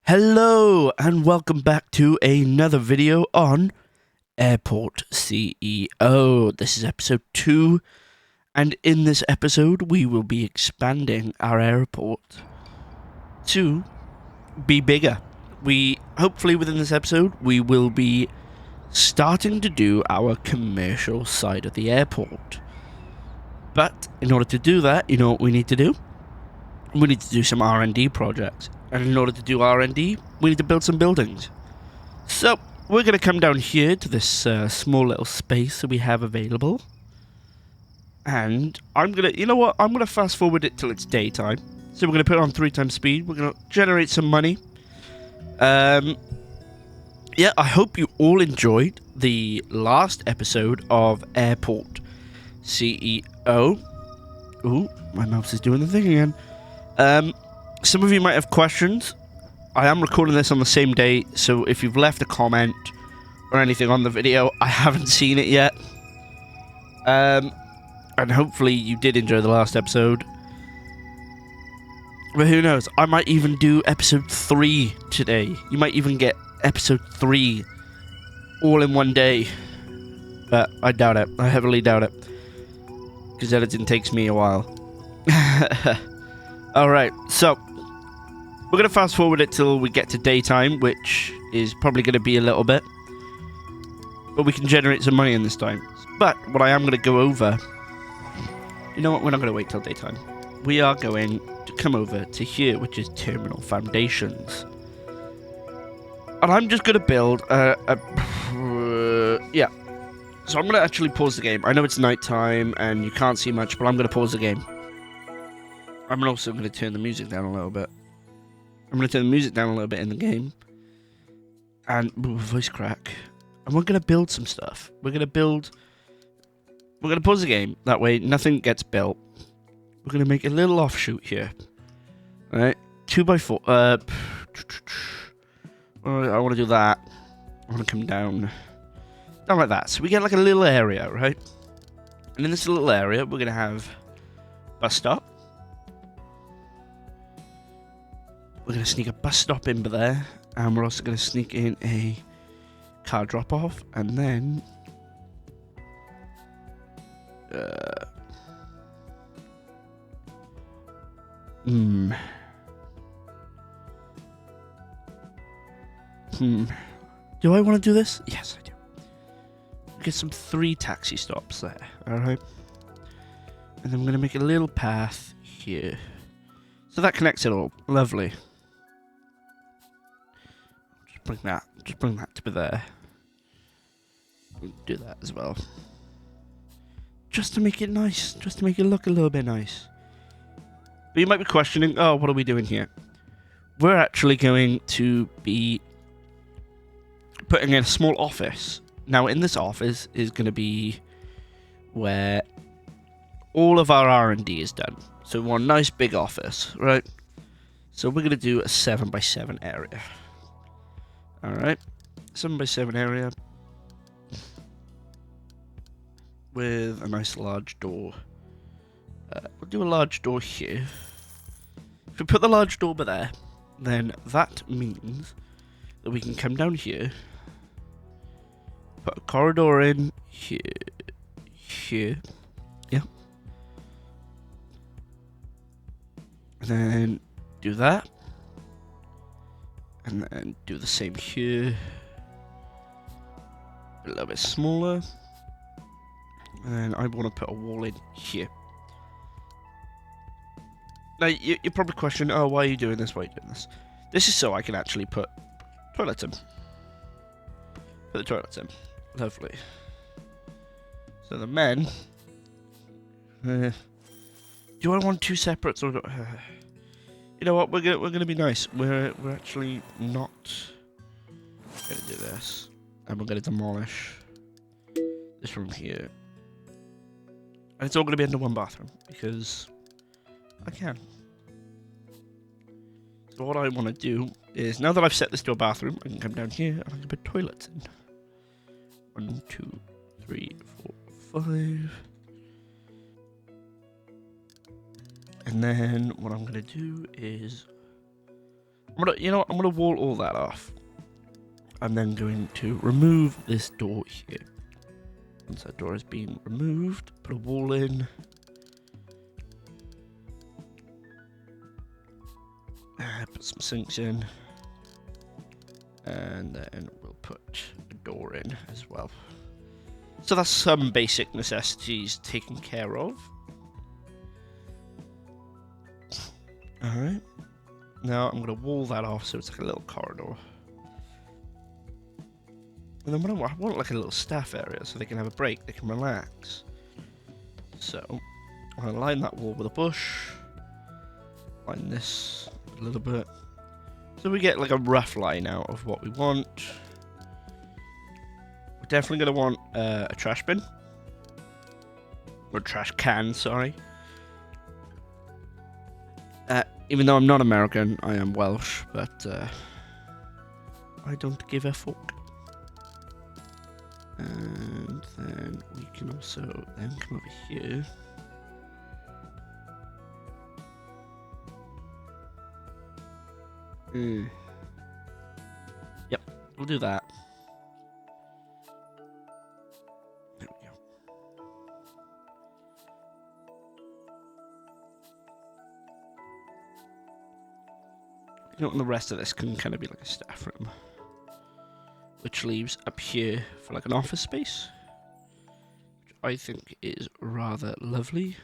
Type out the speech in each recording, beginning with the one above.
Hello and welcome back to another video on Airport CEO. This is episode 2, and in this episode we will be expanding our airport to be bigger. Hopefully within this episode we will be starting to do our commercial side of the airport. But in order to do that, you know what we need to do? We need to do some R&D projects. And in order to do R&D, we need to build some buildings. So, we're going to come down here to this small little space that we have available. And I'm going to, you know what, I'm going to fast forward it till it's daytime. So we're going to put it on 3 times speed. We're going to generate some money. Yeah, I hope you all enjoyed the last episode of Airport CEO. Ooh, my mouse is doing the thing again. Some of you might have questions. I am recording this on the same day, so if you've left a comment or anything on the video, I haven't seen it yet. And hopefully you did enjoy the last episode. But who knows, I might even do episode 3 today. You might even get episode 3 all in one day. But I doubt it. I heavily doubt it. Because editing takes me a while. Alright, so we're going to fast forward it till we get to daytime, which is probably going to be a little bit. But we can generate some money in this time. But what I am going to go over... You know what, we're not going to wait till daytime. We are going to come over to here, which is Terminal Foundations. And I'm just going to build yeah. So I'm going to actually pause the game. I know it's nighttime and you can't see much, but I'm going to pause the game. I'm also going to turn the music down a little bit. I'm going to turn the music down a little bit in the game. And, voice crack. And we're going to build some stuff. We're going to pause the game. That way, nothing gets built. We're going to make a little offshoot here. Alright? 2x4. I want to do that. I want to come down. Down like that. So we get like a little area, right? And in this little area, we're going to have bus stop. We're going to sneak a bus stop in there, and we're also going to sneak in a car drop-off, and then... Do I want to do this? Yes, I do. Get some 3 taxi stops there, alright? And then we're going to make a little path here. So that connects it all. Lovely. Just bring that to be there. We'll do that as well. Just to make it nice. Just to make it look a little bit nice. But you might be questioning, oh, what are we doing here? We're actually going to be putting in a small office. Now, in this office is going to be where all of our R&D is done. So we want a nice big office, right? So we're going to do a 7x7 area. Alright, 7x7 area with a nice large door. We'll do a large door here. If we put the large door over there, then that means that we can come down here, put a corridor in here, yeah, and then do that. And then do the same here. A little bit smaller. And then I want to put a wall in here. Now, you're probably questioning, oh, why are you doing this? Why are you doing this? This is so I can actually put toilets in. Put the toilets in. Lovely. So the men... do I want 2 separates or... You know what? We're gonna be nice. We're actually not gonna do this, and we're gonna demolish this room here, and it's all gonna be under 1 bathroom because I can. So what I want to do is, now that I've set this to a bathroom, I can come down here and I can put toilets in. 1, 2, 3, 4, 5. And then what I'm going to do is I'm gonna wall all that off. I'm then going to remove this door here. Once that door has been removed, put a wall in. Put some sinks in. And then we'll put a door in as well. So that's some basic necessities taken care of. Alright. Now I'm going to wall that off so it's like a little corridor. And then I want like a little staff area so they can have a break, they can relax. So I'm going to line that wall with a bush. Line this a little bit. So we get like a rough line out of what we want. We're definitely going to want a trash bin. Or trash can, sorry. Even though I'm not American, I am Welsh, but I don't give a fuck. And then we can also then come over here. Yep, we'll do that. There we go. And the rest of this can kind of be like a staff room, which leaves up here for like an office space, which I think is rather lovely.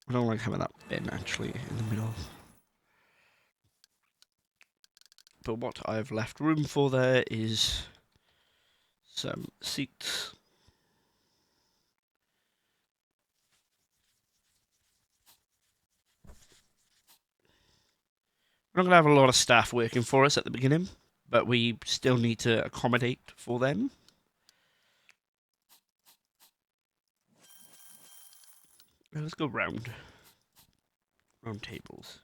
I don't like having that bin actually in the middle. But what I've left room for there is some seats. We're not going to have a lot of staff working for us at the beginning, but we still need to accommodate for them. Let's go round tables.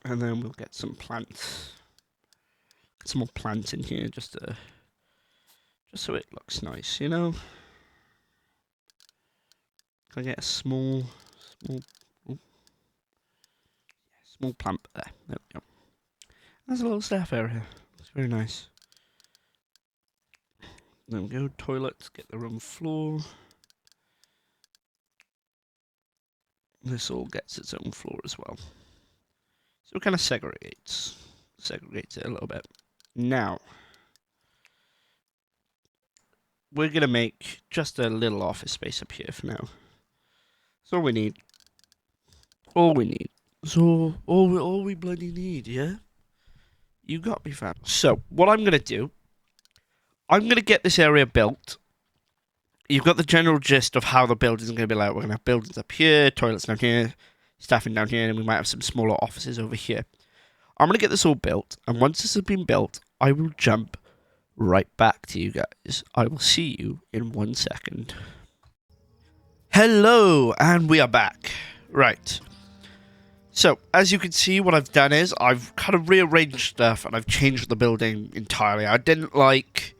And then we'll get some plants. Get some more plants in here just so it looks nice, you know? Can I get a small plant there? There we go. There's a little staff area. It's very nice. There we go, toilets, get their own floor. This all gets its own floor as well. So it kind of segregates it a little bit. Now, we're going to make just a little office space up here for now. That's all we need. All we need. So, all we bloody need, yeah? You got me, fam. So, what I'm going to do, I'm going to get this area built. You've got the general gist of how the buildings are going to be like. We're going to have buildings up here, toilets down here, staffing down here, and we might have some smaller offices over here. I'm going to get this all built, and once this has been built, I will jump right back to you guys. I will see you in 1 second. Hello, and we are back. Right. So, as you can see, what I've done is I've kind of rearranged stuff, and I've changed the building entirely. I didn't like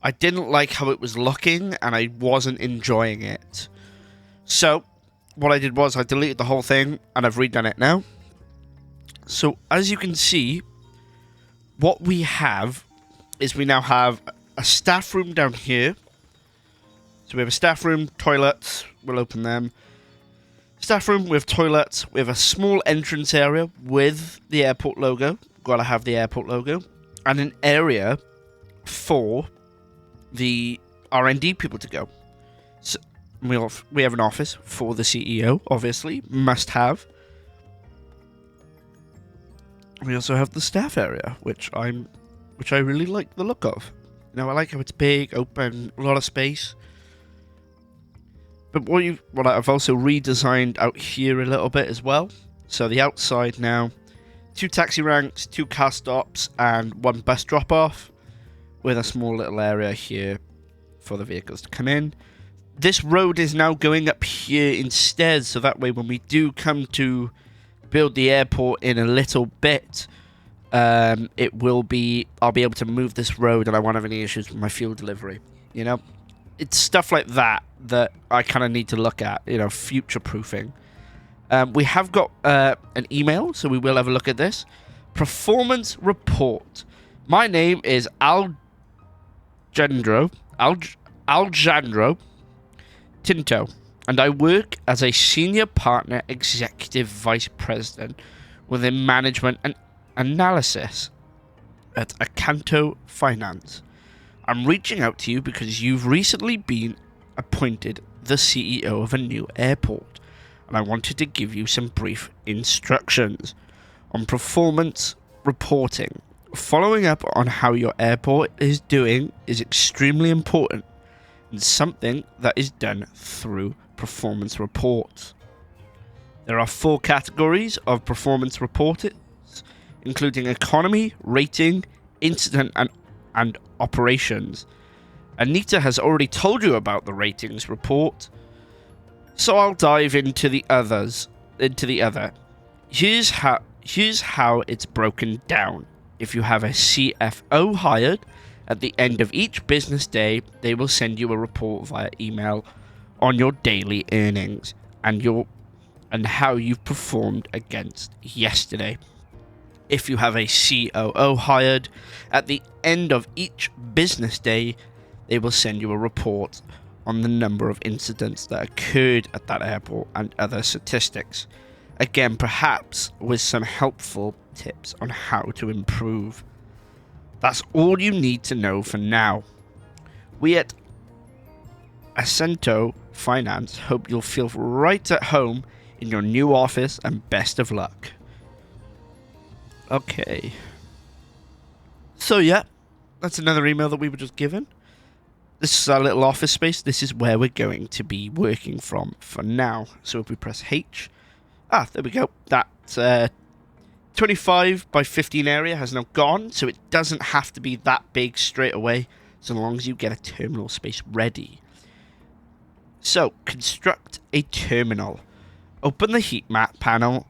how it was looking, and I wasn't enjoying it. So, what I did was I deleted the whole thing, and I've redone it now. So, as you can see, what we have is we now have a staff room down here. So we have a staff room, toilets, we'll open them. Staff room with toilets, we have a small entrance area with the airport logo. Gotta have the airport logo. And an area for the R&D people to go. So we have an office for the CEO, obviously, must have. We also have the staff area, which I really like the look of. You know, I like how it's big, open, a lot of space. But what I've also redesigned out here a little bit as well. So the outside now, 2 taxi ranks, 2 car stops, and 1 bus drop-off, with a small little area here for the vehicles to come in. This road is now going up here instead, so that way when we do come to build the airport in a little bit, I'll be able to move this road and I won't have any issues with my fuel delivery. You know, it's stuff like that that I kind of need to look at, you know, future-proofing. We have got an email, so we will have a look at this. Performance report. My name is Alejandro Tinto, and I work as a senior partner executive vice president within management and analysis at Acanto Finance. I'm reaching out to you because you've recently been appointed the CEO of a new airport, and I wanted to give you some brief instructions on performance reporting. Following up on how your airport is doing is extremely important and something that is done through performance reports. There are 4 categories of performance reports, including economy, rating, incident, and operations. Anita has already told you about the ratings report, so I'll dive into the other. Here's how it's broken down. If you have a CFO hired, at the end of each business day, they will send you a report via email on your daily earnings and how you've performed against yesterday. If you have a COO hired, at the end of each business day, they will send you a report on the number of incidents that occurred at that airport and other statistics. Again, perhaps with some helpful tips on how to improve. That's all you need to know for now. We at Acanto Finance hope you'll feel right at home in your new office, and best of luck. Okay. So yeah, that's another email that we were just given. This is our little office space. This is where we're going to be working from for now. So if we press H, there we go. That 25 by 15 area has now gone, so it doesn't have to be that big straight away, so long as you get a terminal space ready. So, construct a terminal. Open the heat map panel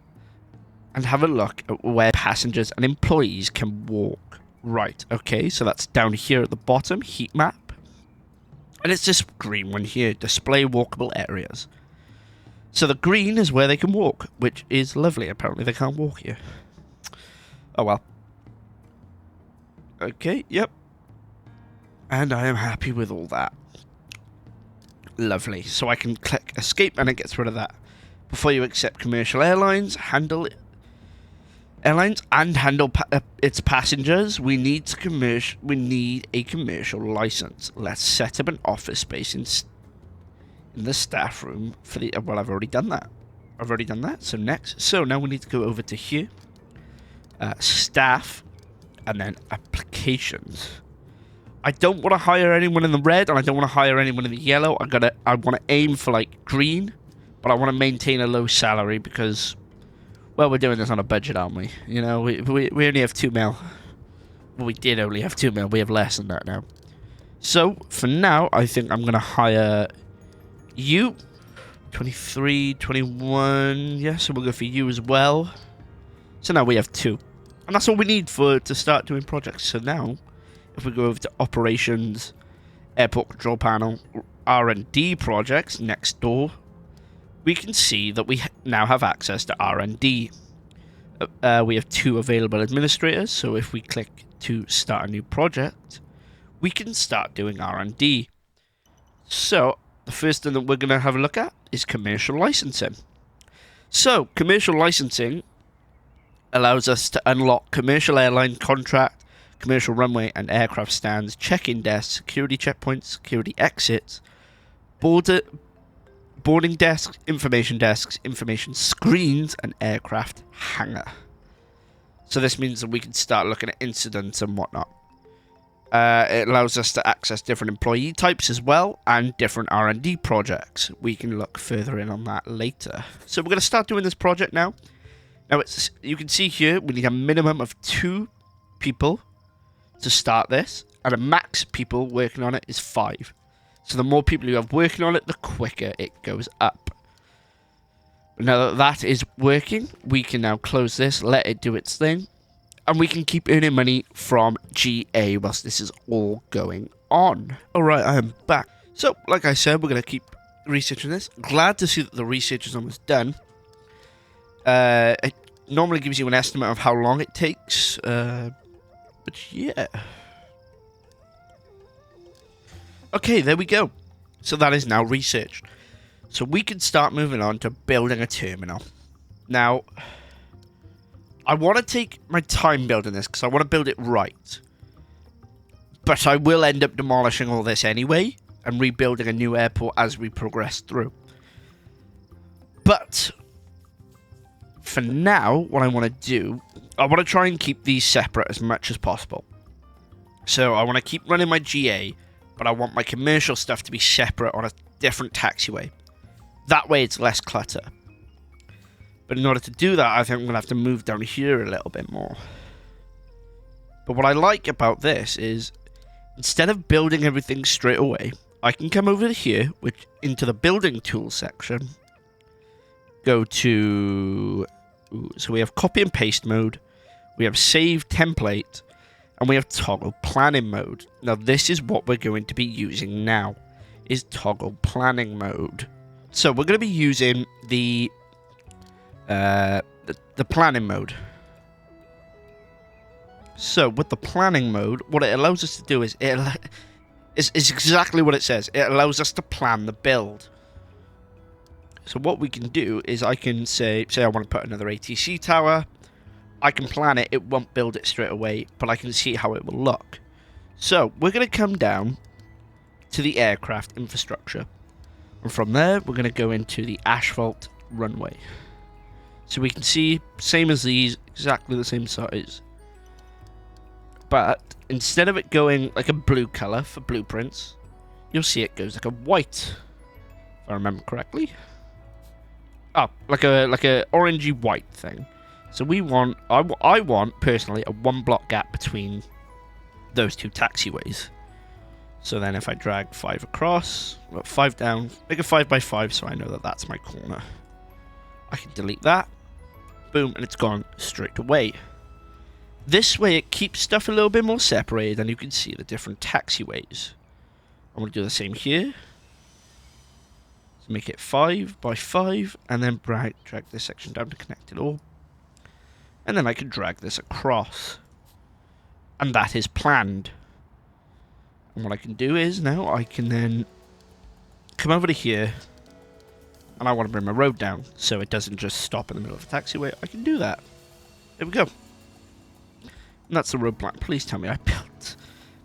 and have a look at where passengers and employees can walk. Right, okay, so that's down here at the bottom, heat map. And it's this green one here, display walkable areas. So the green is where they can walk, which is lovely. Apparently they can't walk here. Oh well. Okay, yep. And I am happy with all that. Lovely. So I can click escape and it gets rid of that. Before you accept commercial airlines, handle its passengers, we need a commercial license. Let's set up an office space in the staff room for the. Well, I've already done that. So next, now we need to go over to here, staff, and then applications. I don't want to hire anyone in the red, and I don't want to hire anyone in the yellow. I want to aim for like green, but I want to maintain a low salary because, well, we're doing this on a budget, aren't we? You know, we only have 2 mil. Well, we did only have 2 mil. We have less than that now. So for now, I think I'm gonna hire you. 23, 21. Yeah, so we'll go for you as well. So now we have 2, and that's all we need to start doing projects. So now, if we go over to operations, airport control panel, R&D projects next door, we can see that we now have access to R&D. We have 2 available administrators, so if we click to start a new project, we can start doing R&D. So the first thing that we're going to have a look at is commercial licensing. So commercial licensing allows us to unlock commercial airline contract, commercial runway and aircraft stands, check-in desks, security checkpoints, security exits, boarding desks, information screens, and aircraft hangar. So this means that we can start looking at incidents and whatnot. It allows us to access different employee types as well, and different R&D projects. We can look further in on that later. So we're going to start doing this project now. Now, you can see here, we need a minimum of 2 people to start this, and a max people working on it is 5. So the more people you have working on it, the quicker it goes up. Now that that is working, we can now close this, let it do its thing, and we can keep earning money from GA whilst this is all going on. Alright, I am back. So, like I said, we're going to keep researching this. Glad to see that the research is almost done. It normally gives you an estimate of how long it takes, but yeah. Okay, there we go. So that is now researched. So we can start moving on to building a terminal. Now, I want to take my time building this because I want to build it right. But I will end up demolishing all this anyway and rebuilding a new airport as we progress through. But for now, what I want to do, I want to try and keep these separate as much as possible. So I want to keep running my GA, but I want my commercial stuff to be separate on a different taxiway. That way it's less clutter. But in order to do that, I think I'm going to have to move down here a little bit more. But what I like about this is, instead of building everything straight away, I can come over here, into the building tools section, go to, so we have copy and paste mode, we have save template, and we have toggle planning mode. Now this is what we're going to be using now, is toggle planning mode. So we're going to be using the planning mode. So with the planning mode, what it allows us to do is, it's exactly what it says. It allows us to plan the build. So what we can do is I can say I want to put another ATC tower. I can plan it. It won't build it straight away, but I can see how it will look. So we're going to come down to the aircraft infrastructure. And from there, we're going to go into the asphalt runway. So we can see, same as these, exactly the same size. But instead of it going like a blue color for blueprints, you'll see it goes like a white, if I remember correctly. Oh, like a orangey white thing. So we want, I want personally a 1 block gap between those two taxiways. So then if I drag 5 across, well, 5 down, make a 5 by 5 so I know that that's my corner. I can delete that. Boom, and it's gone straight away. This way it keeps stuff a little bit more separated and you can see the different taxiways. I'm going to do the same here. So make it 5 by 5 and then drag this section down to connect it all. And then I can drag this across. And that is planned. And what I can do is now I can then come over to here. And I want to bring my road down so it doesn't just stop in the middle of the taxiway. I can do that. There we go. And that's the road plan. Please tell me I built.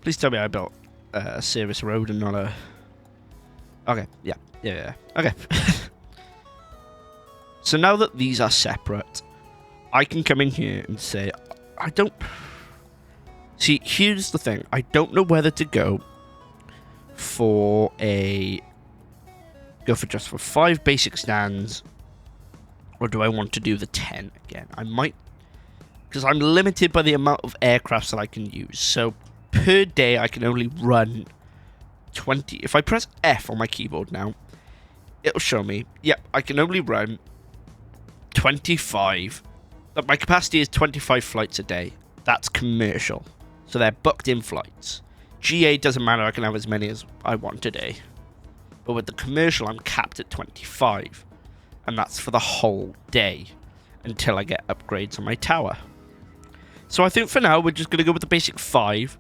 Please tell me I built a service road and not a. Okay. Yeah. Okay. So now that these are separate, I can come in here and say, I don't. See, here's the thing. I don't know whether to go for just for 5 basic stands, or do I want to do the 10 again? I might, because I'm limited by the amount of aircrafts that I can use. So per day I can only run 20. If I press F on my keyboard now, it'll show me, yep, I can only run 25. But my capacity is 25 flights a day. That's commercial. So they're booked in flights. GA doesn't matter, I can have as many as I want a day. But with the commercial, I'm capped at 25. And that's for the whole day. Until I get upgrades on my tower. So I think for now, we're just going to go with the basic 5.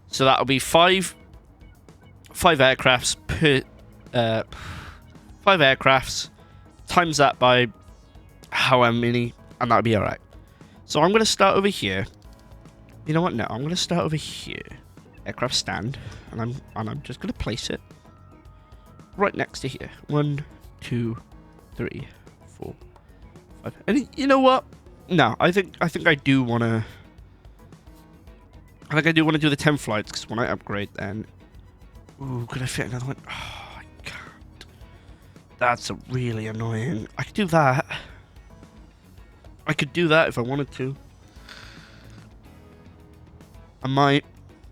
So that'll be 5 aircrafts per... 5 aircrafts. Times that by however many. And that'll be alright. So I'm going to start over here. You know what? No, I'm going to start over here. Aircraft stand. And I'm just going to place it right next to here. 1, 2, 3, 4, 5. And you know what? No, I think I do want to. I think I do want to do the 10 flights because when I upgrade, then. Ooh, could I fit another one? Oh, I can't. That's really annoying. I could do that. I could do that if I wanted to. I might.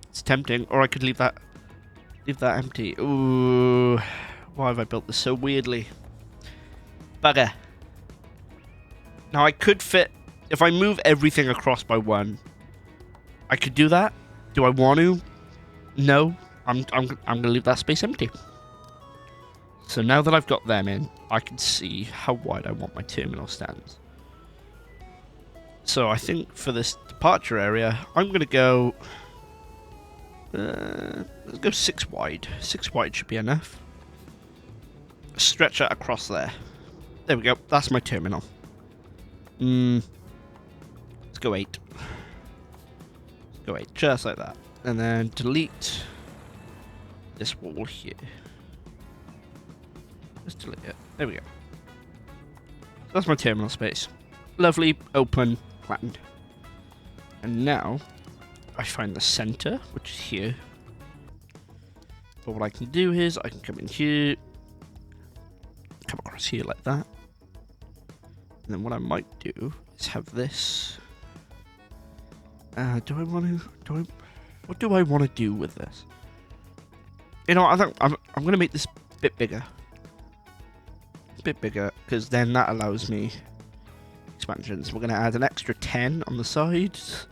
It's tempting, or I could leave that empty. Ooh, why have I built this so weirdly? Bugger. Now I could fit If I move everything across by 1, I could do that. Do I want to? No. I'm gonna leave that space empty. So now that I've got them in, I can see how wide I want my terminal stands. So I think for this departure area, I'm gonna go. Let's go 6 wide. 6 wide should be enough. Stretch that across there. There we go. That's my terminal. Let's go 8. Let's go 8, just like that. And then delete this wall here. Just delete it. There we go. So that's my terminal space. Lovely, open, flattened. And now I find the center, which is here. But what I can do is I can come in here, come across here like that. And then what I might do is have this. What do I want to do with this? You know, I think I'm going to make this a bit bigger. Because then that allows me expansions. We're going to add an extra 10 on the sides.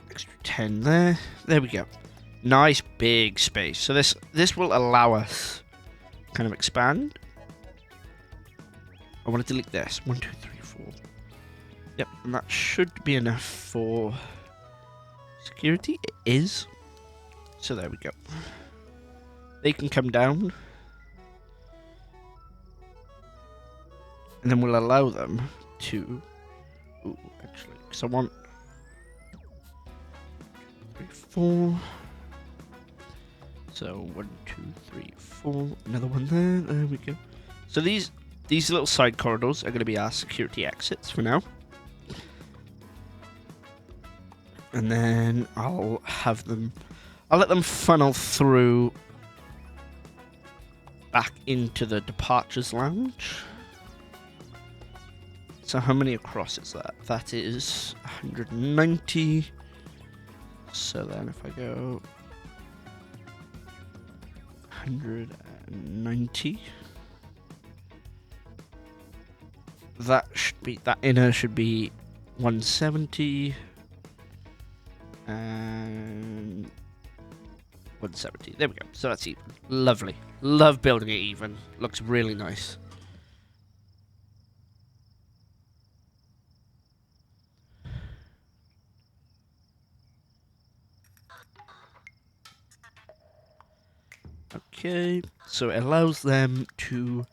Extra 10 there. There we go. Nice big space. So this will allow us to kind of expand. I want to delete this. 1, 2, 3, 4. Yep, and that should be enough for security. It is. So there we go. They can come down. And then we'll allow them to... Ooh, actually, because I want... 3, 4. So 1, 2, 3, 4. Another one there. There we go. So these little side corridors are going to be our security exits for now. And then I'll let them funnel through back into the departures lounge. So how many across is that? That is 190. So then if I go 190, that inner should be 170 and 170. There we go. So that's even. Lovely. Love building it even. Looks really nice. Okay, so it allows them to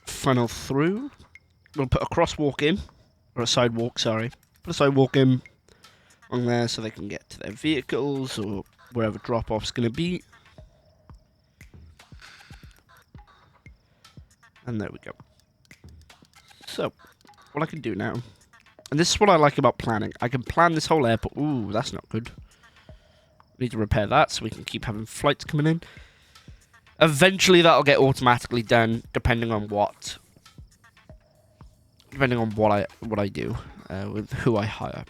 funnel through. We'll put a crosswalk in, or a sidewalk, sorry. Put a sidewalk in on there so they can get to their vehicles or wherever drop-off's going to be. And there we go. So, what I can do now, and this is what I like about planning. I can plan this whole airport. Ooh, that's not good. Need to repair that so we can keep having flights coming in. Eventually that'll get automatically done depending on what I do with who I hire.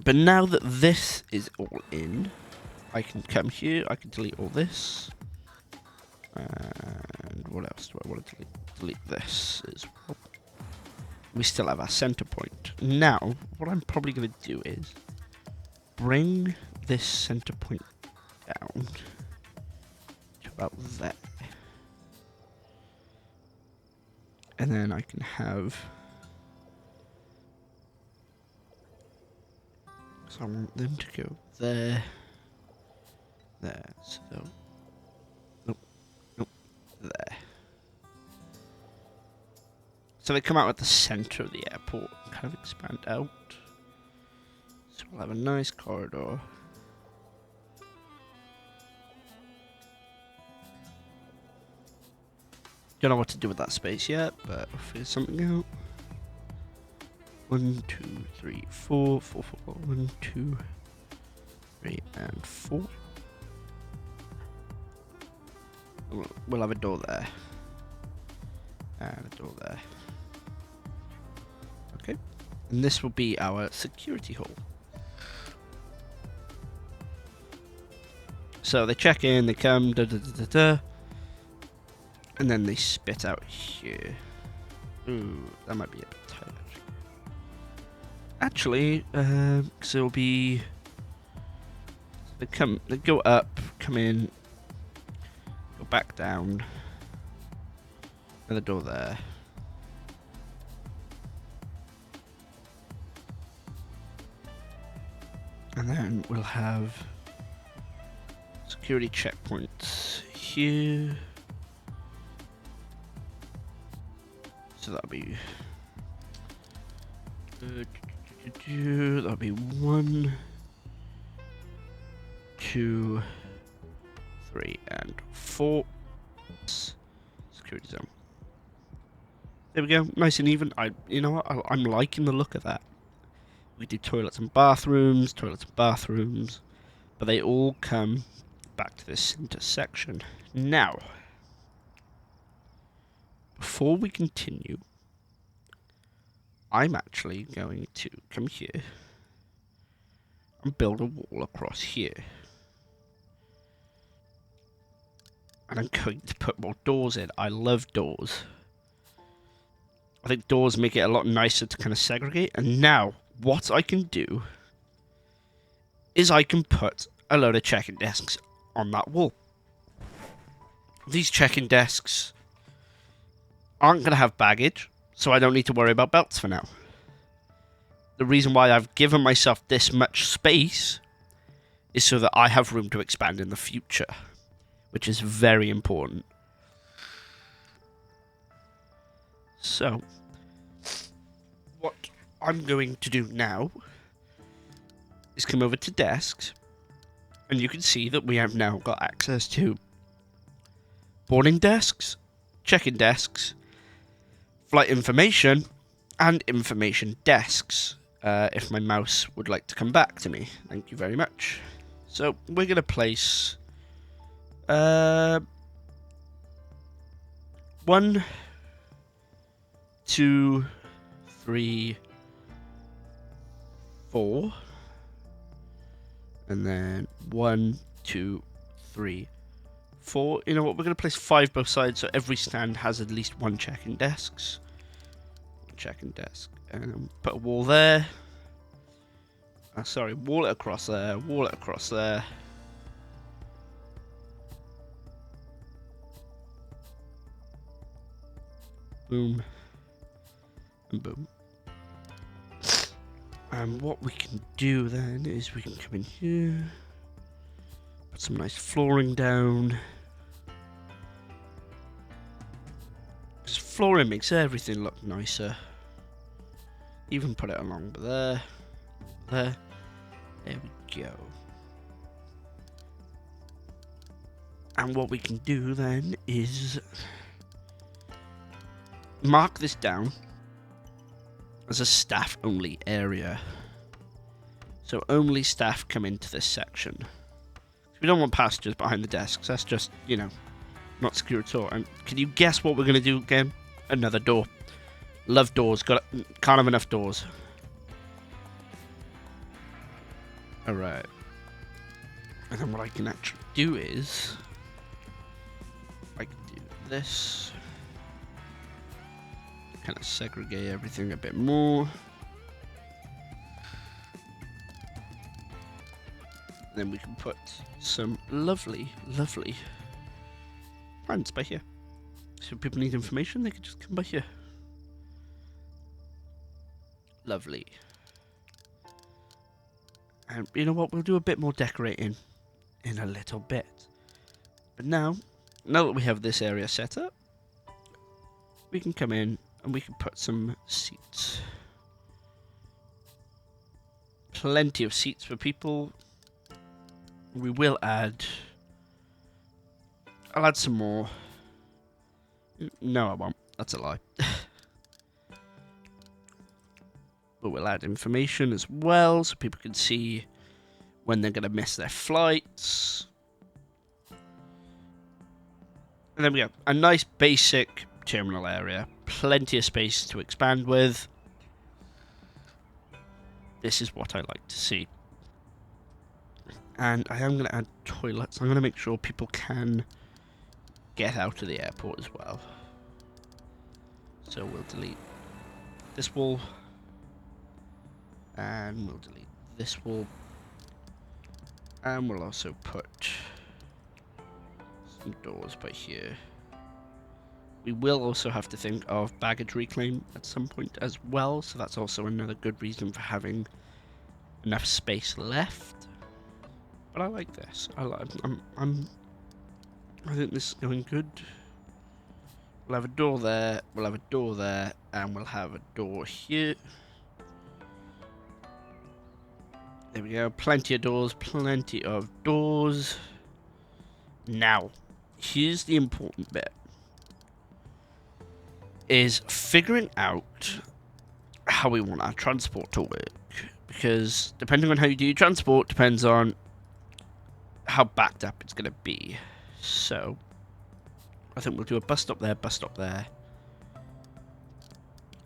But now that this is all in, I can come here, I can delete all this. And what else do I want to delete? Delete this as well. We still have our center point. Now, what I'm probably going to do is bring this center point down to about there. And then I can have... So I want them to go there. There. So... Nope. There. So they come out at the center of the airport and kind of expand out. So we'll have a nice corridor. Don't know what to do with that space yet, but we'll figure something out. 1, 2, 3, 4, 4, 4, 1, 2, 3, and 4. We'll have a door there. And a door there. Okay. And this will be our security hall. So they check in, they come, and then they spit out here. Ooh, that might be a bit tight, actually. Because it'll be... They go up, come in, go back down. Another door there. And then we'll have security checkpoints here. So that'll be... that'll be 1, 2, 3, and 4. Security zone. There we go, nice and even. You know what? I'm liking the look of that. We do toilets and bathrooms, but they all come back to this intersection. Now, before we continue, I'm actually going to come here and build a wall across here. And I'm going to put more doors in. I love doors. I think doors make it a lot nicer to kind of segregate. And now, what I can do is I can put a load of check-in desks on that wall. These check-in desks aren't going to have baggage, so I don't need to worry about belts for now. The reason why I've given myself this much space is so that I have room to expand in the future, which is very important. So, what I'm going to do now is come over to desks, and you can see that we have now got access to boarding desks, check-in desks, flight information, and information desks, if my mouse would like to come back to me. Thank you very much. So, we're going to place 1, 2, 3, 4, and then 1, 2, 3, 4. You know what? We're going to place 5 both sides, so every stand has at least 1 check-in desks. Check-in desk, and put a wall there. Sorry, wall it across there. Wall it across there. Boom. And boom. And what we can do then is we can come in here, put some nice flooring down. Because flooring makes everything look nicer. Even put it along there. There we go. And what we can do then is mark this down as a staff only area. So only staff come into this section. We don't want passengers behind the desks. That's just, you know, not secure at all. And can you guess what we're going to do again? Another door. Love doors. Can't have enough doors. Alright. And then what I can actually do is I can do this. Kind of segregate everything a bit more. Then we can put some lovely plants by here. So if people need information, they can just come by here. Lovely. And you know what? We'll do a bit more decorating in a little bit. But now that we have this area set up, we can come in and we can put some seats. Plenty of seats for people. We will add... I'll add some more. No, I won't. That's a lie. But we'll add information as well, so people can see when they're going to miss their flights. And then we have a nice basic terminal area. Plenty of space to expand with. This is what I like to see. And I am going to add toilets. I'm going to make sure people can get out of the airport as well. So we'll delete this wall, and we'll delete this wall, and we'll also put some doors by here. We will also have to think of baggage reclaim at some point as well, so that's also another good reason for having enough space left. But I like this. I think this is going good. We'll have a door there, we'll have a door there, and we'll have a door here. There we go. Plenty of doors, plenty of doors. Now, here's the important bit. Is figuring out how we want our transport to work. Because depending on how you do your transport depends on how backed up it's going to be. So, I think we'll do a bus stop there.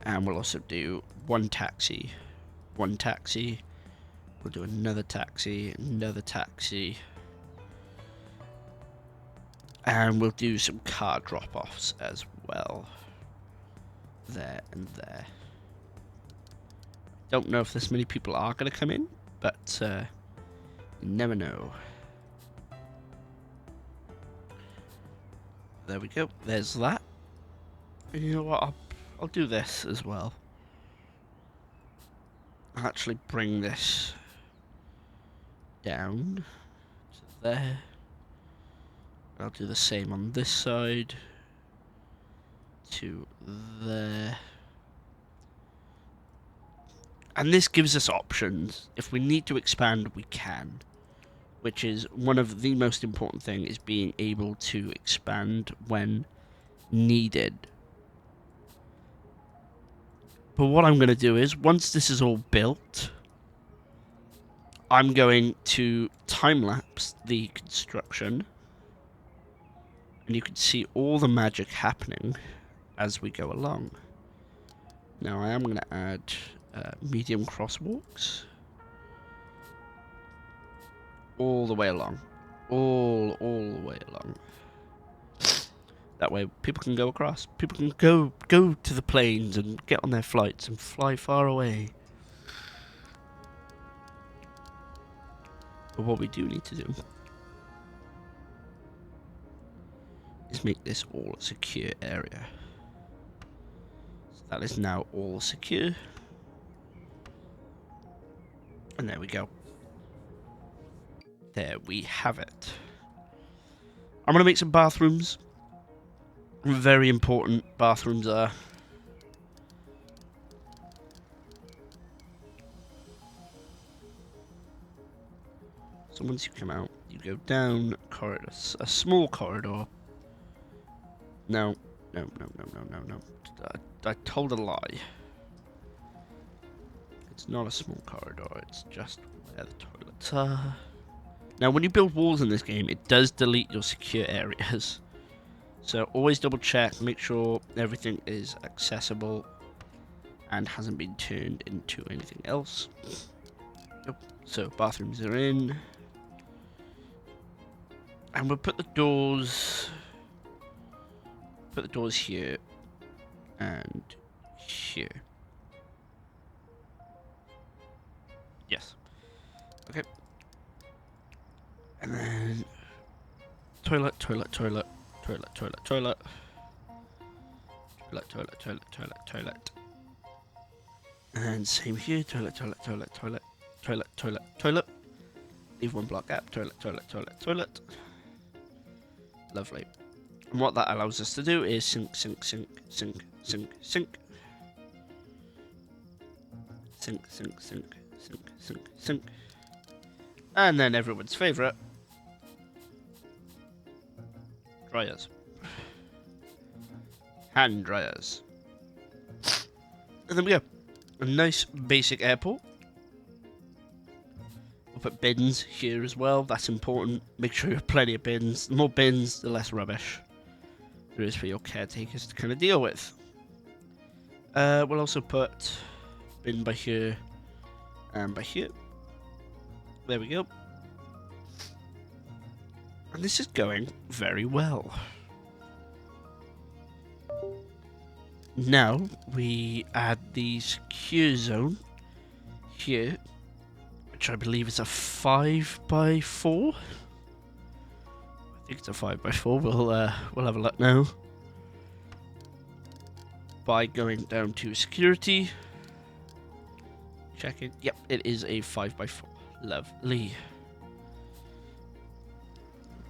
And we'll also do one taxi. We'll do another taxi. And we'll do some car drop-offs as well. There and there. Don't know if this many people are going to come in, but you never know. There we go. There's that. You know what? I'll do this as well. I'll actually bring this down to there. I'll do the same on this side to there. And this gives us options. If we need to expand, we can. Which is one of the most important things, is being able to expand when needed. But what I'm going to do is, once this is all built, I'm going to time-lapse the construction. And you can see all the magic happening as we go along. Now I am going to add medium crosswalks all the way along. All the way along. That way people can go across. People can go to the planes and get on their flights and fly far away. But what we do need to do is make this all a secure area. So that is now all secure. And there we go. There we have it. I'm going to make some bathrooms. Very important bathrooms are. So once you come out, you go down corridor, a small corridor. No. I told a lie. It's not a small corridor, it's just where the toilets are. Now, when you build walls in this game, it does delete your secure areas. So always double check, make sure everything is accessible and hasn't been turned into anything else. Yep. So bathrooms are in. And we'll put the doors here and here. Yes. Okay. And then toilet. And same here, toilet. Leave one block gap, toilet. Lovely. And what that allows us to do is sink. Sink. And then everyone's favourite, dryers. Hand dryers. And there we go. A nice basic airport. We'll put bins here as well. That's important. Make sure you have plenty of bins. The more bins, the less rubbish there is for your caretakers to kind of deal with. We'll also put bin by here and by here. There we go. And this is going very well. Now we add the secure zone here, which I believe is a 5x4. I think it's a 5x4. We'll have a look now. By going down to security, checking. Yep, it is a 5x4. Lovely.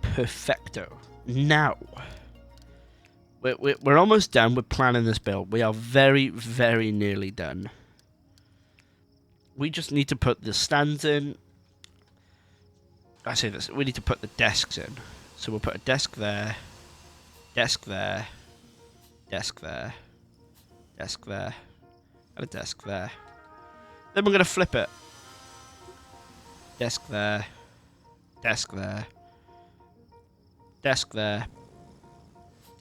Perfecto. Now, we're almost done with planning this build. We are very, very nearly done. We just need to put the stands in. I say this, we need to put the desks in. So we'll put a desk there, desk there, desk there, desk there, and a desk there. Then we're going to flip it. Desk there, desk there, desk there,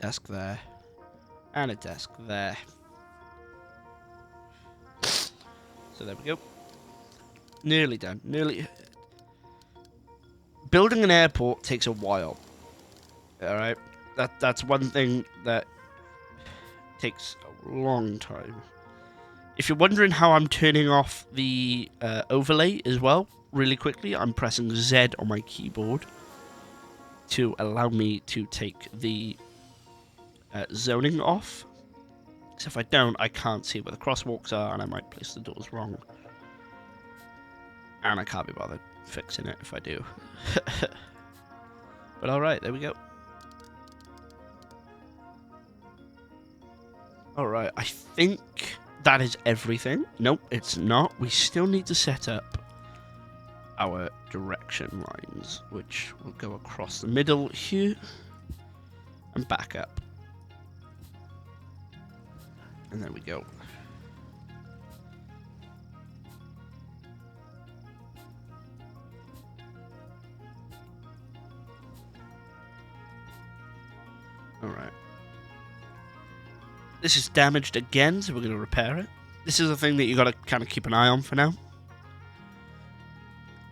desk there, and a desk there. So there we go. Nearly done. Nearly. Building an airport takes a while. Alright? That's one thing that takes a long time. If you're wondering how I'm turning off the overlay as well, really quickly, I'm pressing Z on my keyboard to allow me to take the zoning off. Because if I don't, I can't see where the crosswalks are, and I might place the doors wrong. And I can't be bothered fixing it if I do. But alright, there we go. Alright, I think that is everything. Nope, it's not. We still need to set up our direction lines, which will go across the middle here and back up. And there we go. Alright. This is damaged again, so we're going to repair it. This is a thing that you got to kind of keep an eye on for now.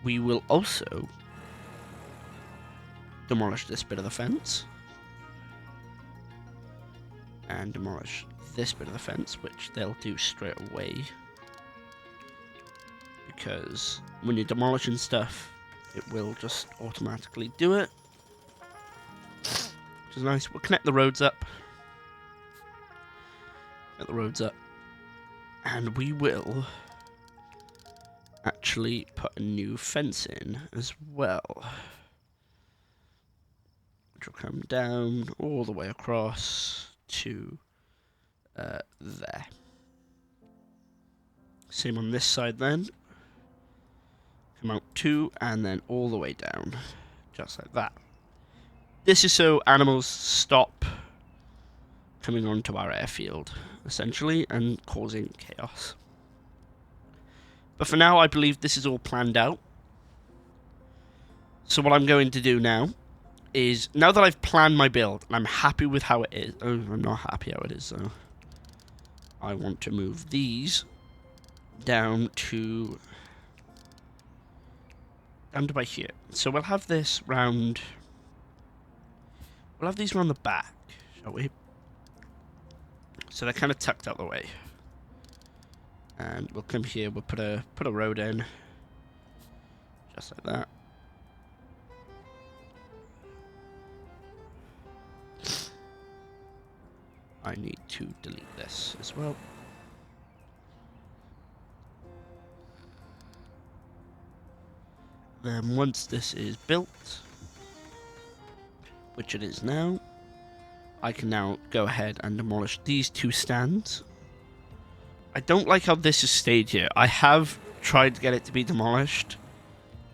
We will also demolish this bit of the fence. And demolish this bit of the fence, which they'll do straight away. Because when you're demolishing stuff, it will just automatically do it. Which is nice. We'll connect the roads up. Get the roads up. And we will actually put a new fence in as well. Which will come down all the way across to there. Same on this side then. Come out 2 and then all the way down. Just like that. This is so animals stop coming onto our airfield, essentially, and causing chaos. But for now, I believe this is all planned out. So what I'm going to do now is, now that I've planned my build, and I'm happy with how it is. Oh, I'm not happy how it is, so I want to move these down to by here. So we'll have this round. We'll have these around the back, shall we? So they're kind of tucked out the way. And we'll come here, we'll put a road in. Just like that. I need to delete this as well. Then once this is built, which it is now, I can now go ahead and demolish these 2 stands. I don't like how this is stayed here. I have tried to get it to be demolished.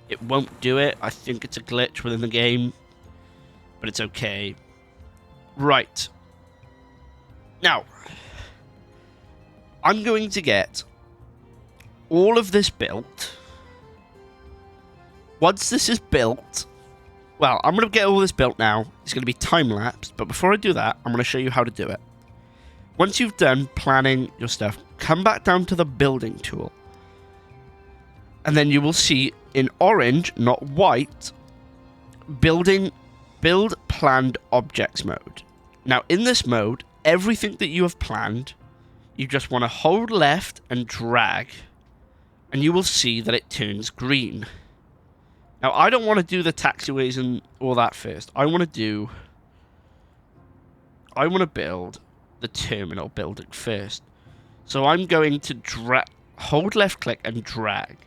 It won't do it. I think it's a glitch within the game, but it's okay. Right. Now, I'm going to get all of this built. Once this is built, well, I'm going to get all this built now. It's going to be time-lapsed, but before I do that, I'm going to show you how to do it. Once you've done planning your stuff, come back down to the building tool. And then you will see in orange, not white, build planned objects mode. Now, in this mode, everything that you have planned you just want to hold left and drag, and you will see that it turns green. Now, I don't want to do the taxiways and all that first. I want to build the terminal building first. So I'm going to hold left click and drag.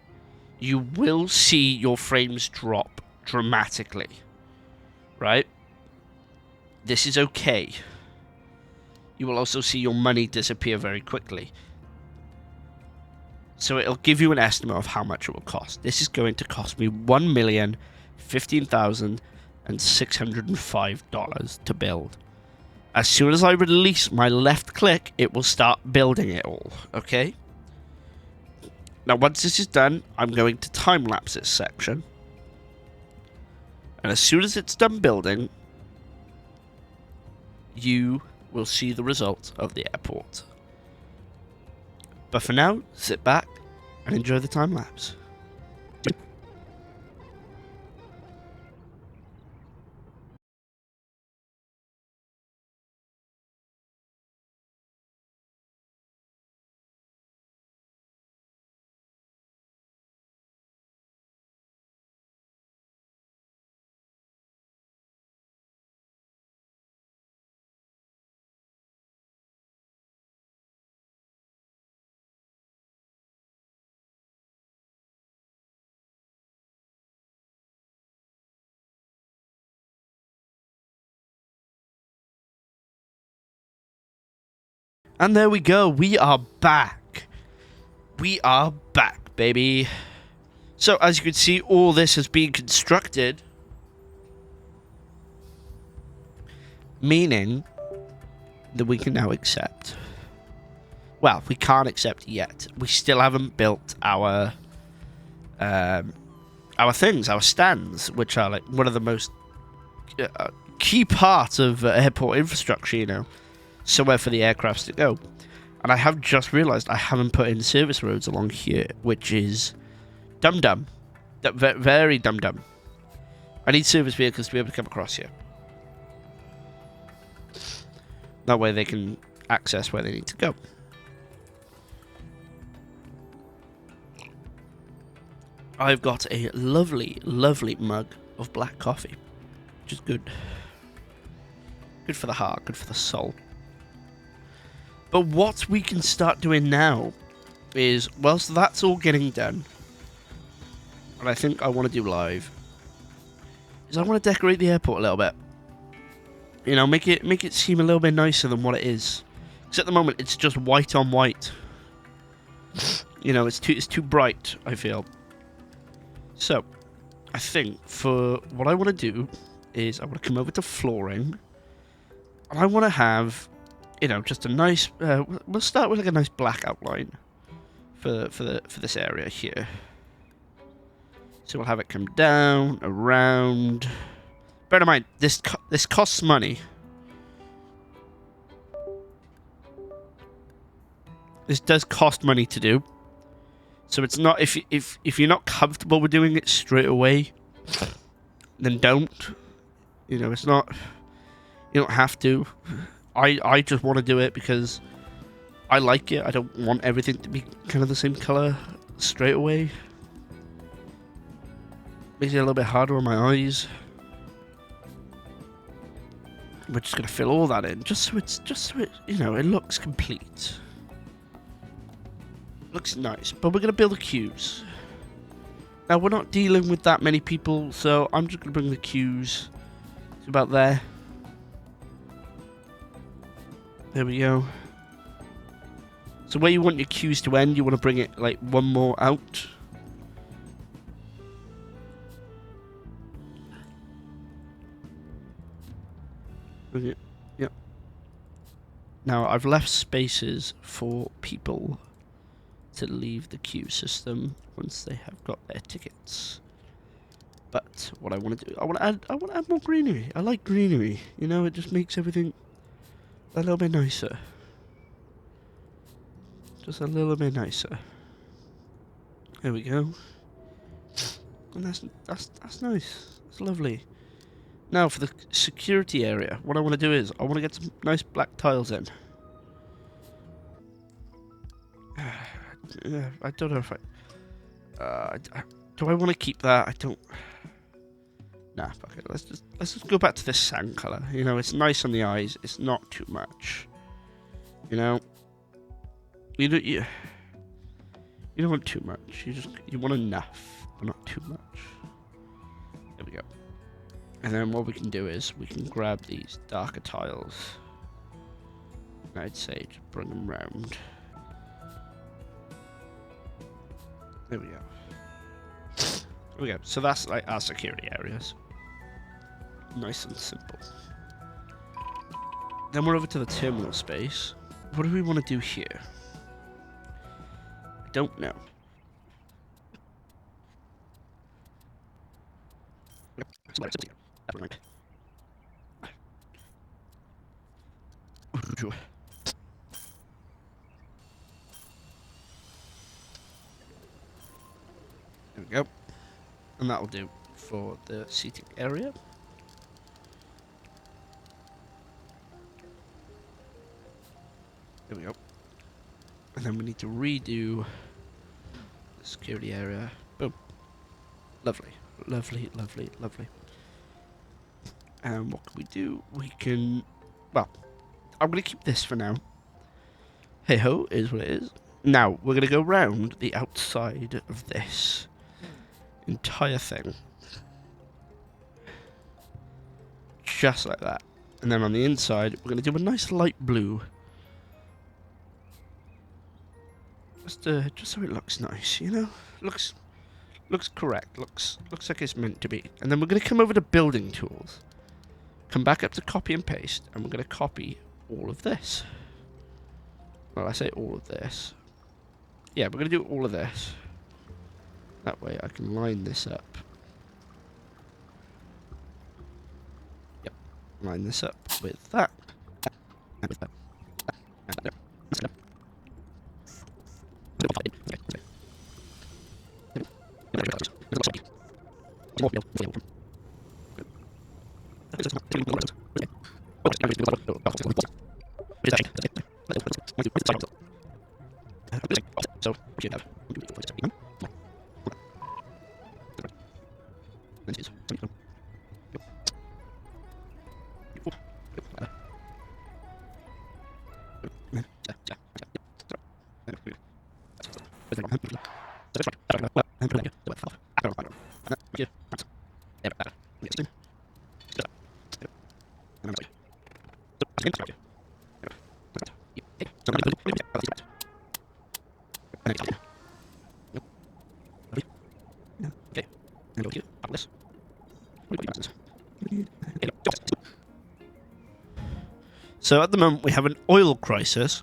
You will see your frames drop dramatically, right? This is okay. You will also see your money disappear very quickly. So it'll give you an estimate of how much it will cost. This is going to cost me $1,015,605 to build. As soon as I release my left click, it will start building it all, okay? Now, once this is done, I'm going to time-lapse this section. And as soon as it's done building, you will see the result of the airport. But for now, sit back and enjoy the time-lapse. And there we go. We are back. We are back, baby. So, as you can see, all this has been constructed. Meaning that we can now accept. Well, we can't accept yet. We still haven't built our things, our stands, which are like one of the most key parts of airport infrastructure, you know. Somewhere for the aircrafts to go. And I have just realised I haven't put in service roads along here, which is dumb. Very dumb. I need service vehicles to be able to come across here. That way they can access where they need to go. I've got a lovely mug of black coffee, which is good. Good for the heart, good for the soul. But what we can start doing now is, whilst that's all getting done, and I think I want to do live, is I want to decorate the airport a little bit. You know, make it seem a little bit nicer than what it is. Because at the moment, it's just white on white. You know, it's too bright, I feel. So, I think for what I want to do is I want to come over to flooring, and I want to have, you know, just a nice. We'll start with like a nice black outline for this area here. So we'll have it come down around. Bear in mind, this costs money. This does cost money to do. So it's not, if you're not comfortable with doing it straight away, then don't. You know, it's not. You don't have to. I just want to do it because I like it. I don't want everything to be kind of the same color straight away. Makes it a little bit harder on my eyes. We're just gonna fill all that in, just so it, you know, it looks complete. Looks nice, but we're gonna build the queues. Now we're not dealing with that many people, so I'm just gonna bring the queues to about there. There we go. So where you want your queues to end, you want to bring it like one more out. Okay. Yep. Now I've left spaces for people to leave the queue system once they have got their tickets. But what I want to do, I want to add more greenery. I like greenery. You know, it just makes everything a little bit nicer. Just a little bit nicer. There we go. And that's nice. That's lovely. Now for the security area, what I want to do is I want to get some nice black tiles in. Yeah, I don't know if do I want to keep that? I don't. Nah, fuck it. Let's just go back to this sand color. You know, it's nice on the eyes. It's not too much. You know, you don't want too much. You want enough, but not too much. There we go. And then what we can do is we can grab these darker tiles. And I'd say just bring them round. There we go. There we go. So that's like our security areas. Nice and simple. Then we're over to the terminal space. What do we want to do here? I don't know. There we go. And that'll do for the seating area. There we go. And then we need to redo the security area. Boom. Lovely. Lovely, lovely, lovely. And what can we do? We can... Well, I'm going to keep this for now. Hey-ho, is what it is. Now, we're going to go round the outside of this entire thing. Just like that. And then on the inside, we're going to do a nice light blue. Just so it looks nice, you know? Looks correct. Looks like it's meant to be. And then we're going to come over to building tools. Come back up to copy and paste, and we're going to copy all of this. Well, I say all of this. Yeah, we're going to do all of this. That way I can line this up. Yep, line this up with that. And with that. So we should have So at the moment we have an oil crisis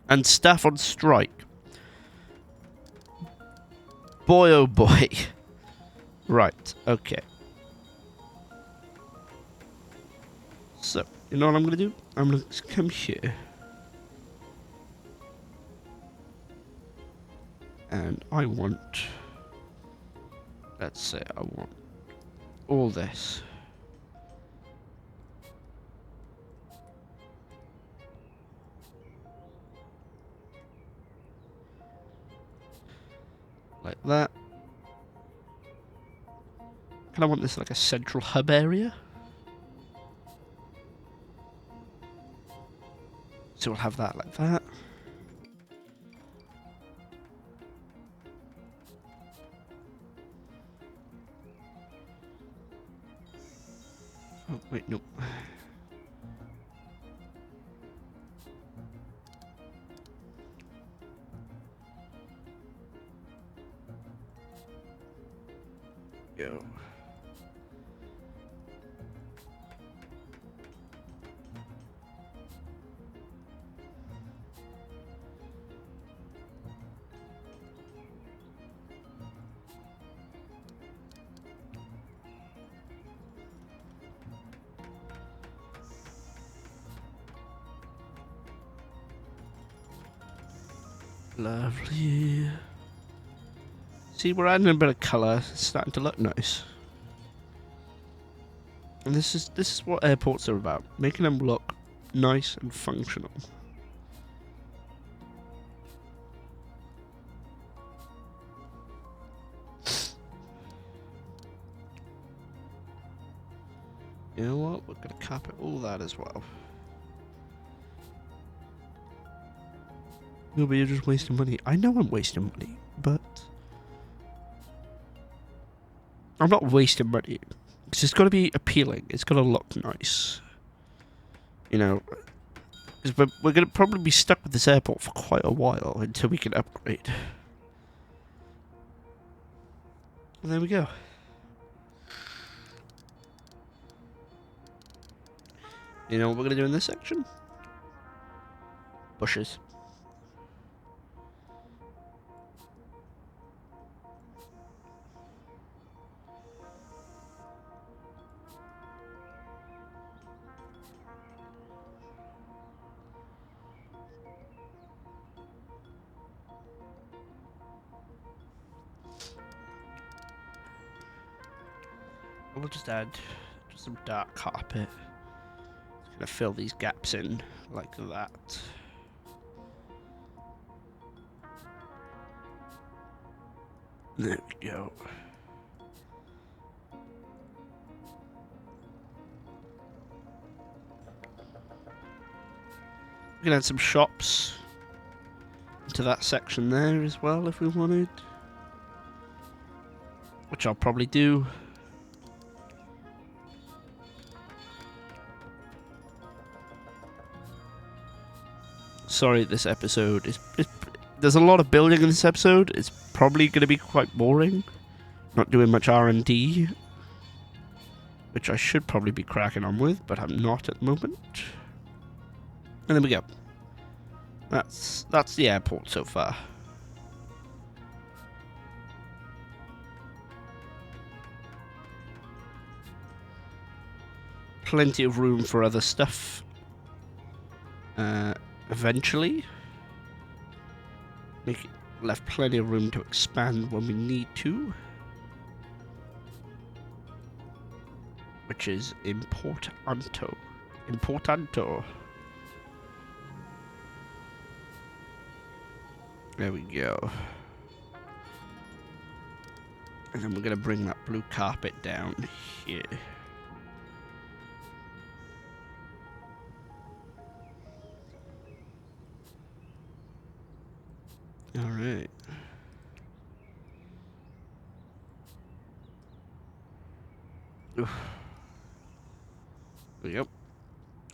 and staff on strike. Boy oh boy. Right, okay. So, you know what I'm going to do? I'm going to come here. And I want... Let's say I want all this. Like that. And I want this like a central hub area. So we'll have that like that. Oh, wait, no. Go. Lovely. See, we're adding a bit of colour. It's starting to look nice. And this is what airports are about, making them look nice and functional. You know what? We're gonna carpet all that as well. No, but you're just wasting money. I know I'm wasting money, but I'm not wasting money. It's got to be appealing. It's got to look nice. You know, because we're going to probably be stuck with this airport for quite a while until we can upgrade. And there we go. You know what we're going to do in this section? Bushes. We'll just add some dark carpet. It's going to fill these gaps in like that. There we go. We can add some shops into that section there as well if we wanted. Which I'll probably do. Sorry, this episode is... There's a lot of building in this episode. It's probably going to be quite boring. Not doing much R&D. Which I should probably be cracking on with, but I'm not at the moment. And there we go. That's the airport so far. Plenty of room for other stuff. Eventually. Left plenty of room to expand when we need to. Which is importante. Importante. There we go. And then we're going to bring that blue carpet down here. Alright. Yep.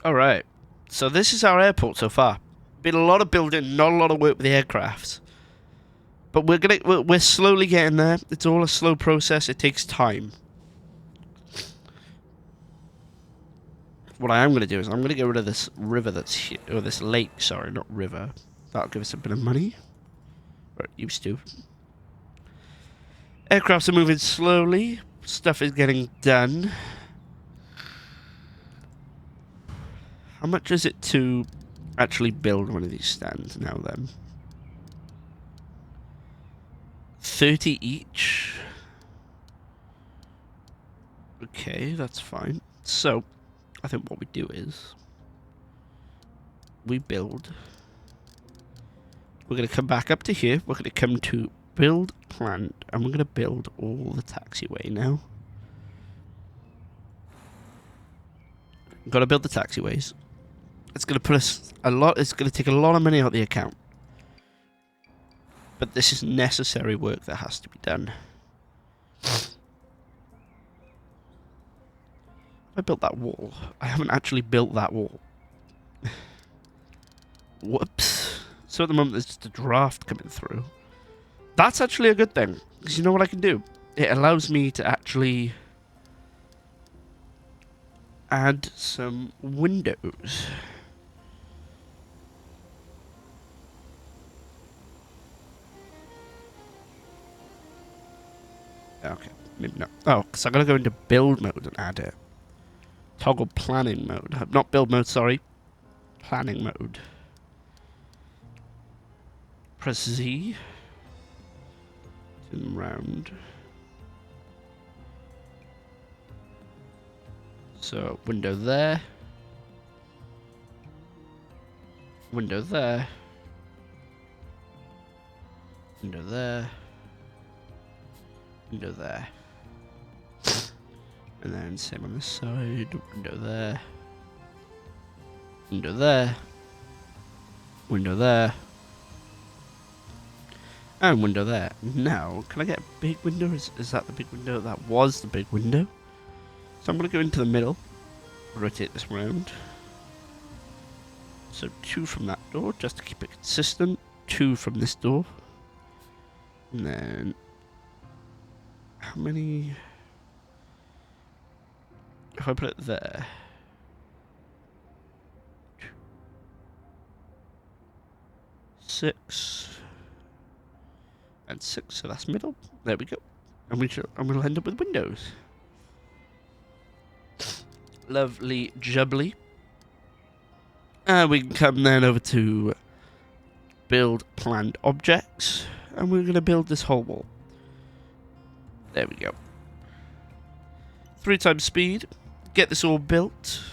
Alright. So this is our airport so far. Been a lot of building, not a lot of work with the aircraft. But we're slowly getting there. It's all a slow process. It takes time. What I am going to do is I'm going to get rid of this river that's here. Or this lake, sorry, not river. That'll give us a bit of money. Or it used to. Aircrafts are moving slowly. Stuff is getting done. How much is it to actually build one of these stands now then? 30 each. Okay, that's fine. So, I think what we do is we build. We're going to come back up to here. We're going to come to build plant, and we're going to build all the taxiway now. We've got to build the taxiways. It's going to put us a lot. It's going to take a lot of money out of the account. But this is necessary work that has to be done. I built that wall. I haven't actually built that wall. Whoops. So at the moment there's just a draft coming through. That's actually a good thing. Because you know what I can do? It allows me to actually add some windows. Okay, maybe not. Oh, because I'm going to go into build mode and add it. Toggle planning mode. Not build mode, sorry. Planning mode. Press Z. Turn round. So, window there. Window there. Window there. Window there. And then same on this side. Window there. Window there. Window there. And window there. Now, can I get a big window? Is that the big window? That was the big window. So I'm going to go into the middle. Rotate this round. So 2 from that door, just to keep it consistent. 2 from this door. And then... how many... if I put it there... 6... and 6, so that's middle. There we go. And we'll end up with windows. Lovely jubbly. And we can come then over to build planned objects. And we're going to build this whole wall. There we go. 3 times speed. Get this all built.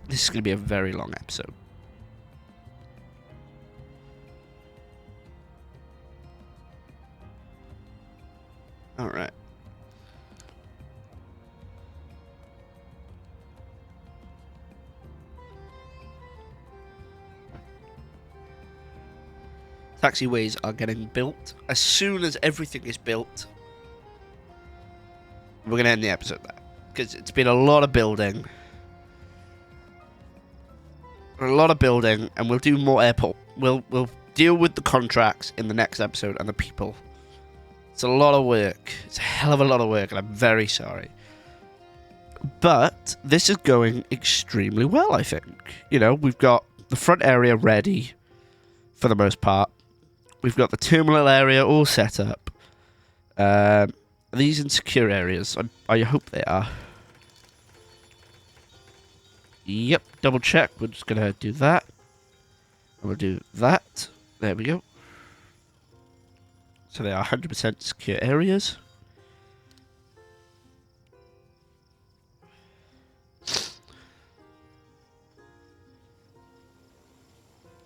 This is going to be a very long episode. Alright. Taxiways are getting built. As soon as everything is built, we're going to end the episode there. Because it's been a lot of building. And we'll do more airport. We'll deal with the contracts in the next episode and the people. It's a lot of work. It's a hell of a lot of work, and I'm very sorry. But this is going extremely well, I think. You know, we've got the front area ready for the most part. We've got the terminal area all set up. Are these insecure areas? I hope they are. Yep, double check. We're just going to do that. And we'll do that. There we go. So they are 100% secure areas.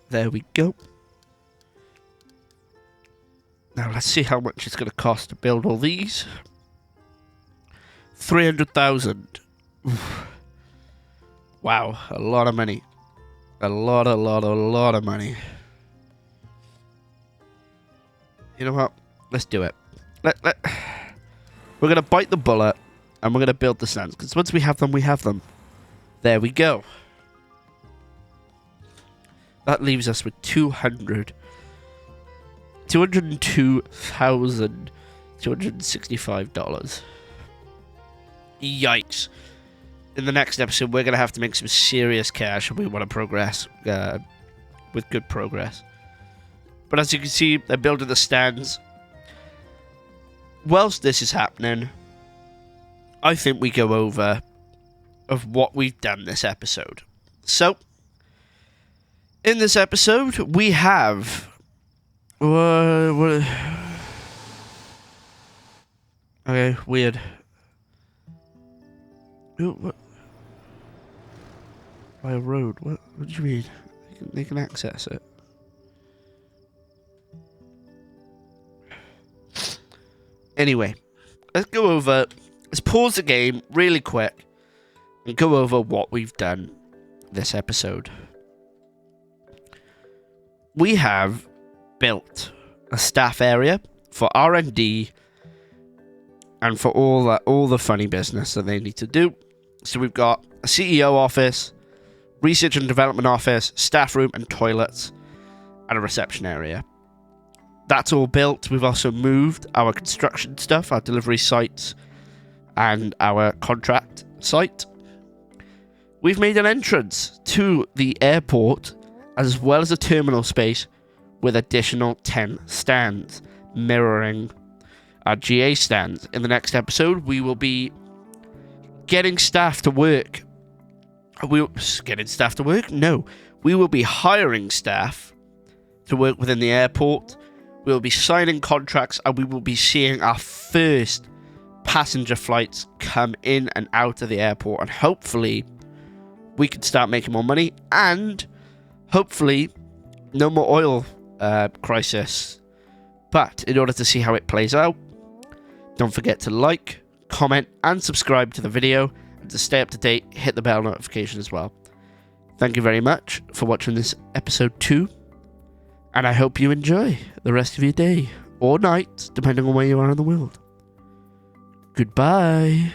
There we go. Now let's see how much it's going to cost to build all these. 300,000. Wow, a lot of money. A lot of money. You know what? Let's do it. We're going to bite the bullet, and we're going to build the stands. Because once we have them, we have them. There we go. That leaves us with $202,265. Yikes. In the next episode, we're going to have to make some serious cash if we want to progress with good progress. But as you can see, they're building the stands. Whilst this is happening, I think we go over of what we've done this episode. So, in this episode, we have... Okay, weird. Ooh, what? By a road? What do you mean? They can access it. Anyway, let's go over... Let's pause the game really quick and go over what we've done this episode. We have built a staff area for R&D and for all the funny business that they need to do. So we've got a CEO office, research and development office, staff room and toilets, and a reception area. That's all built. We've also moved our construction stuff, our delivery sites, and our contract site. We've made an entrance to the airport, as well as a terminal space, with additional 10 stands, mirroring our GA stands. In the next episode, we will be getting staff to work. Getting staff to work? No. We will be hiring staff to work within the airport. We will be signing contracts, and we will be seeing our first passenger flights come in and out of the airport. And hopefully, we could start making more money, and hopefully no more oil crisis. But in order to see how it plays out, don't forget to like, comment, and subscribe to the video, and to stay up to date, hit the bell notification as well. Thank you very much for watching this episode 2, and I hope you enjoy the rest of your day, or night, depending on where you are in the world. Goodbye.